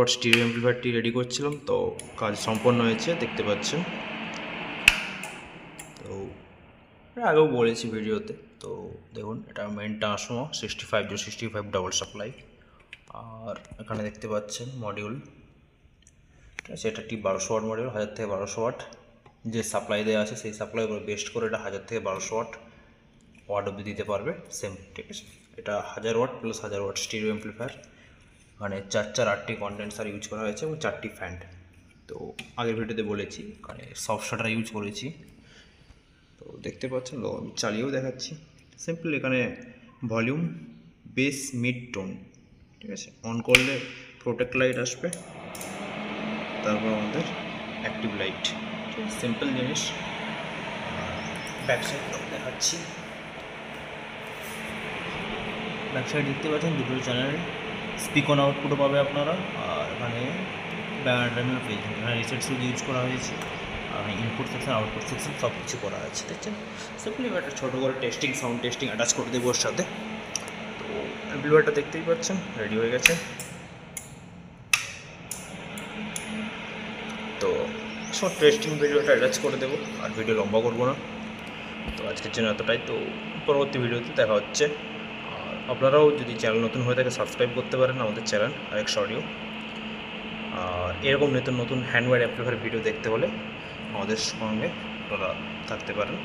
Watt stereo অ্যাম্পলিফায়ারটি ready করছিলাম, তো কাজ সম্পন্ন হয়েছে দেখতে পাচ্ছেন। তো আগেও বলেছি ভিডিওতে, তো দেখুন এটা মেন ট্রান্সফর্মার 65 ডাবল সাপ্লাই। আর এখানে দেখতে পাচ্ছেন মডিউল, ঠিক আছে, এটা একটি 1200 ওয়াট মডিউল, 1000 থেকে 1200 ওয়াট যে সাপ্লাই দেওয়া আছে সেই সাপ্লাই উপর বেস্ট করে এটা 1000 থেকে 1200 ওয়াট অবধি দিতে পারবে সেম, ঠিক আছে। এটা 1000 watt plus 1000 watt stereo amplifier, মানে 8টি কন্ডেন্সার ইউজ করা হয়েছে এবং 4টি ফ্যান। তো আগের ভিডিওতে বলেছি এখানে সফট শাটার ইউজ করেছি, তো দেখতে পাচ্ছেন। তো আমি চালিয়েও দেখাচ্ছি। সিম্পল এখানে ভলিউম, বেস, মিড, টোন, ঠিক আছে। অন করলে প্রোটেক্ট লাইট আসবে, তারপর আমাদের অ্যাক্টিভ লাইট, ঠিক আছে, সিম্পল জিনিস। ব্যাক সাইড দেখাচ্ছি। ব্যাক সাইড দেখতে পাচ্ছেন দুটো চ্যানেল, স্পিক অন আউটপুটও পাবে আপনারা। আর এখানে টার্মিনাল পেজ, এখানে রিসেট সুইচ ইউজ করা হয়েছে, আর ইনপুট সেকশন, আউটপুট সেকশন সব কিছু করা আছে, দেখছেন। সিম্পলি একটা ছোটো করে টেস্টিং, সাউন্ড টেস্টিং অ্যাটাচ করে দেবো ওর সাথে। তো অ্যাম্পলিফায়ারটা দেখতেই পাচ্ছেন রেডি হয়ে গেছে। তো সব টেস্টিং ভিডিওটা অ্যাটাচ করে দেবো, আর ভিডিও লম্বা করবো না। তো আজকের জন্য এতটাই। তো পরবর্তী ভিডিওতে দেখা হচ্ছে। আর আপনারাও যদি চ্যানেল নতুন হয়ে থাকে সাবস্ক্রাইব করতে পারেন আমাদের চ্যানেল আরেক অডিও। আর এরকম নতুন নতুন হ্যান্ডওয়্যার অ্যাম্পলিফায়ার ভিডিও দেখতে হলে আমাদের সঙ্গে আপনারা থাকতে পারেন।